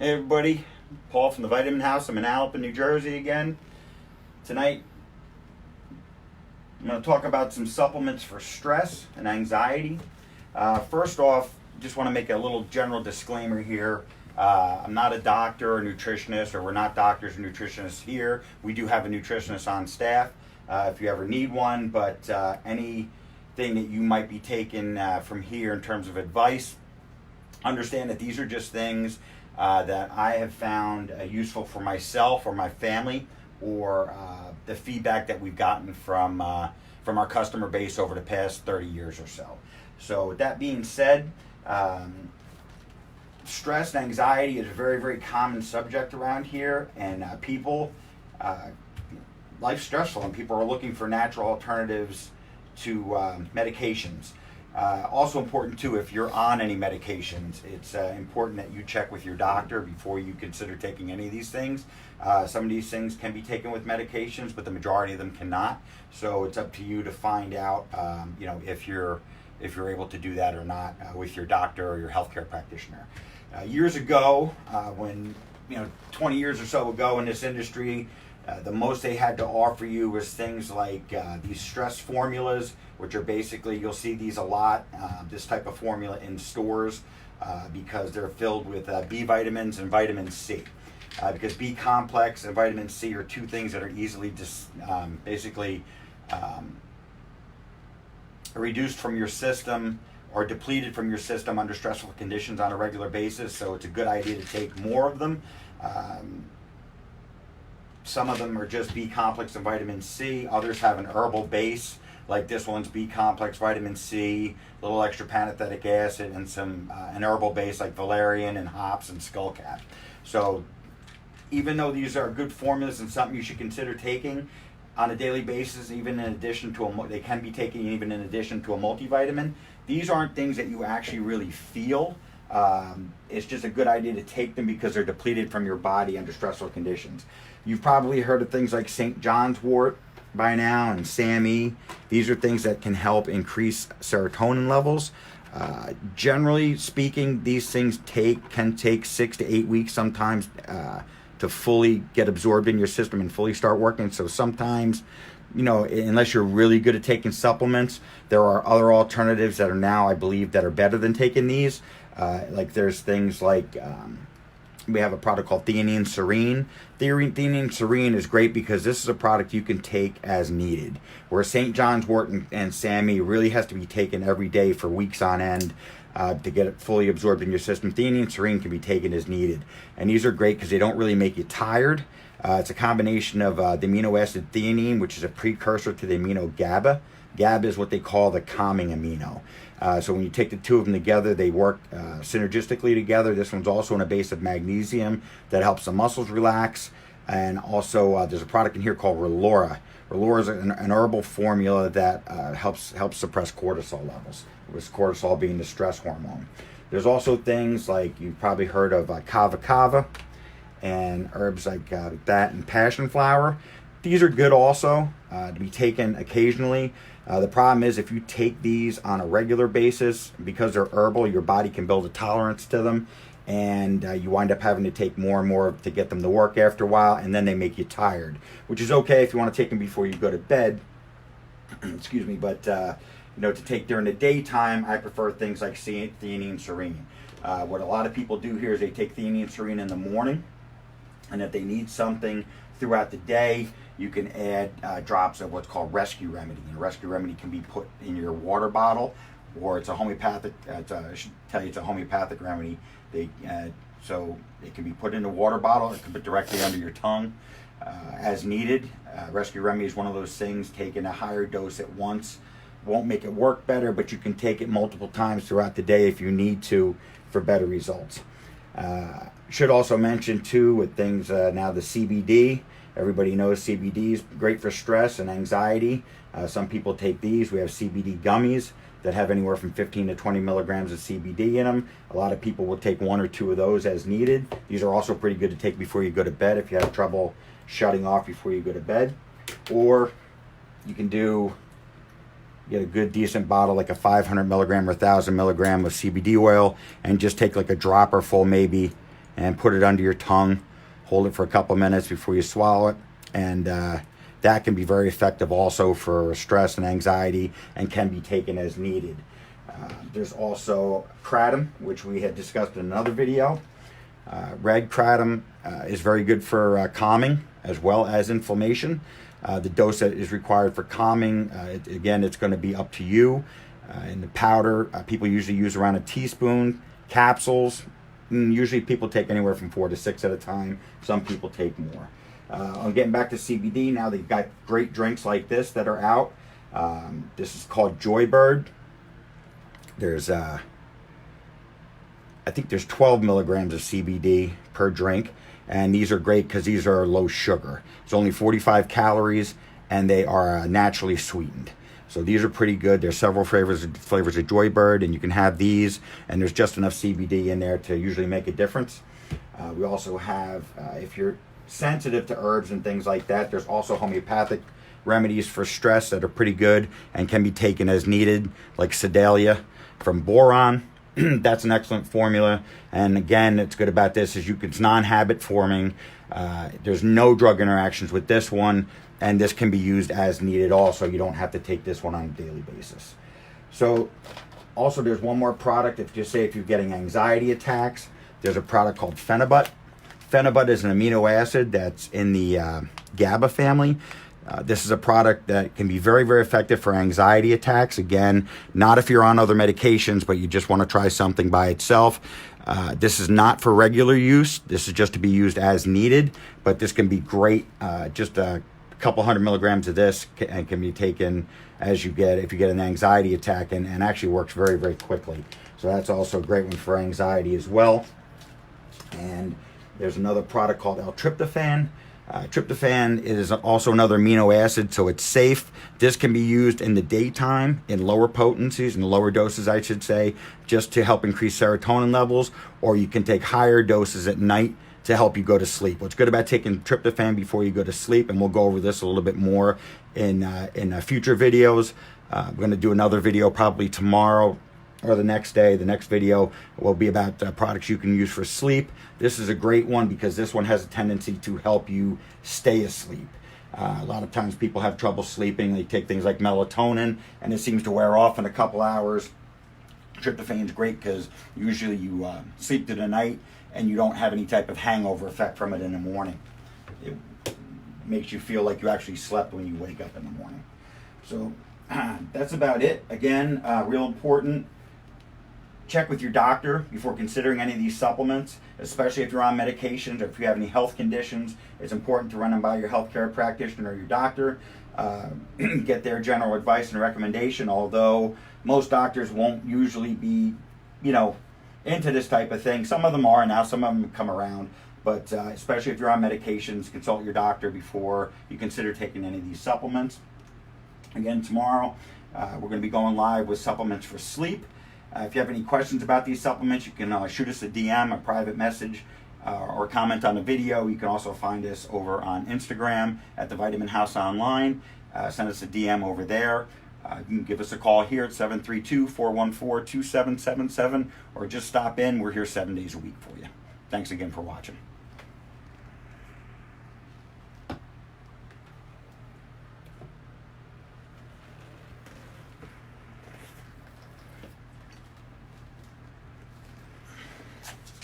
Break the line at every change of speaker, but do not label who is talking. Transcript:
Hey everybody, Paul from the Vitamin House. I'm in Alpin, New Jersey again. Tonight, I'm going to talk about some supplements for stress and anxiety. First off, just want to make a little general disclaimer here. I'm not a doctor or nutritionist, or we're not doctors or nutritionists here. We do have a nutritionist on staff if you ever need one, but anything that you might be taking from here in terms of advice, understand that these are just things that I have found useful for myself or my family, or the feedback that we've gotten from our customer base over the past 30 years or so. So with that being said, stress and anxiety is a very, very common subject around here, and life's stressful and people are looking for natural alternatives to medications. Also important too, if you're on any medications, it's important that you check with your doctor before you consider taking any of these things. Some of these things can be taken with medications, but the majority of them cannot. So it's up to you to find out, if you're able to do that or not with your doctor or your healthcare practitioner. Years ago, when 20 years or so ago in this industry, the most they had to offer you was things like these stress formulas, which are basically, you'll see these a lot, this type of formula in stores, because they're filled with B vitamins and vitamin C. Because B complex and vitamin C are two things that are easily reduced from your system or depleted from your system under stressful conditions on a regular basis. So it's a good idea to take more of them. Some of them are just B complex and vitamin C. Others have an herbal base, like this one's B complex, vitamin C, a little extra pantothenic acid, and an herbal base like valerian and hops and skullcap. So even though these are good formulas and something you should consider taking on a daily basis, even in addition to they can be taken even in addition to a multivitamin, these aren't things that you actually really feel. It's just a good idea to take them because they're depleted from your body under stressful conditions. You've probably heard of things like St. John's wort by now and SAMe. These are things that can help increase serotonin levels. Generally speaking, these things can take 6 to 8 weeks sometimes to fully get absorbed in your system and fully start working. So sometimes, unless you're really good at taking supplements, there are other alternatives that are now, I believe, that are better than taking these. Like there's things like we have a product called Theanine Serene. Theanine Serene is great because this is a product you can take as needed, where St. John's wort and SAMe really has to be taken every day for weeks on end to get it fully absorbed in your system. Theanine Serene can be taken as needed, and these are great because they don't really make you tired. It's a combination of the amino acid theanine, which is a precursor to the amino GABA. GABA is what they call the calming amino. So when you take the two of them together, they work synergistically together. This one's also in a base of magnesium that helps the muscles relax. And also there's a product in here called Relora. Relora is an herbal formula that helps suppress cortisol levels, with cortisol being the stress hormone. There's also things like you've probably heard of kava kava and herbs like that and passion flower. These are good also to be taken occasionally. The problem is if you take these on a regular basis, because they're herbal, your body can build a tolerance to them, and you wind up having to take more and more to get them to work after a while, and then they make you tired, which is okay if you want to take them before you go to bed. Excuse me, but to take during the daytime, I prefer things like Theanine Serene. What a lot of people do here is they take Theanine Serene in the morning, and if they need something throughout the day, you can add drops of what's called Rescue Remedy. And Rescue Remedy can be put in your water bottle, or it's a homeopathic. I should tell you, it's a homeopathic remedy. So it can be put in a water bottle. It can be directly under your tongue as needed. Rescue Remedy is one of those things. Taking a higher dose at once won't make it work better, but you can take it multiple times throughout the day if you need to for better results. Should also mention too, with things now, the CBD. Everybody knows CBD is great for stress and anxiety. Some people take these. We have CBD gummies that have anywhere from 15 to 20 milligrams of CBD in them. A lot of people will take 1 or 2 of those as needed. These are also pretty good to take before you go to bed if you have trouble shutting off before you go to bed. Or you can get a good decent bottle, like a 500 milligram or 1,000 milligram of CBD oil, and just take like a dropper full maybe and put it under your tongue. Hold it for a couple minutes before you swallow it, and that can be very effective also for stress and anxiety, and can be taken as needed. There's also kratom, which we had discussed in another video. Red kratom is very good for calming as well as inflammation. The dose that is required for calming, again, it's going to be up to you. In the powder, people usually use around a teaspoon. Capsules, usually people take anywhere from 4 to 6 at a time. Some people take more. I'm getting back to CBD now. They've got great drinks like this that are out. This is called Joybird. There's I think there's 12 milligrams of CBD per drink, and these are great because these are low sugar. It's only 45 calories, and they are naturally sweetened. So these are pretty good. There's several flavors of Joybird, and you can have these, and there's just enough CBD in there to usually make a difference. We also have, if you're sensitive to herbs and things like that, there's also homeopathic remedies for stress that are pretty good and can be taken as needed, like Sedalia from Boron. That's an excellent formula, and again, it's good about this is it's non-habit forming. There's no drug interactions with this one, and this can be used as needed also. You don't have to take this one on a daily basis. So also there's one more product. If you're getting anxiety attacks, there's a product called Phenibut. Phenibut is an amino acid that's in the GABA family. This is a product that can be very, very effective for anxiety attacks. Again, not if you're on other medications, but you just want to try something by itself. This is not for regular use. This is just to be used as needed, but this can be great. Just a couple 100 milligrams of this can be taken if you get an anxiety attack, and actually works very, very quickly. So that's also a great one for anxiety as well. And there's another product called L-tryptophan. Tryptophan is also another amino acid, so it's safe. This can be used in the daytime in lower potencies, in lower doses, I should say, just to help increase serotonin levels, or you can take higher doses at night to help you go to sleep. What's good about taking tryptophan before you go to sleep, and we'll go over this a little bit more in future videos. We're going to do another video probably tomorrow or the next day. The next video will be about products you can use for sleep. This is a great one because this one has a tendency to help you stay asleep. A lot of times people have trouble sleeping. They take things like melatonin, and it seems to wear off in a couple hours. Tryptophan is great because usually you sleep through the night and you don't have any type of hangover effect from it in the morning. It makes you feel like you actually slept when you wake up in the morning. So that's about it. Again, real important. Check with your doctor before considering any of these supplements, especially if you're on medications or if you have any health conditions. It's important to run them by your healthcare practitioner or your doctor. Get their general advice and recommendation, although most doctors won't usually be, into this type of thing. Some of them are now, some of them come around, but especially if you're on medications, consult your doctor before you consider taking any of these supplements. Again, tomorrow we're going to be going live with supplements for sleep. If you have any questions about these supplements, you can shoot us a DM, a private message, or comment on the video. You can also find us over on Instagram at The Vitamin House Online. Send us a DM over there. You can give us a call here at 732-414-2777, or just stop in. We're here 7 days a week for you. Thanks again for watching.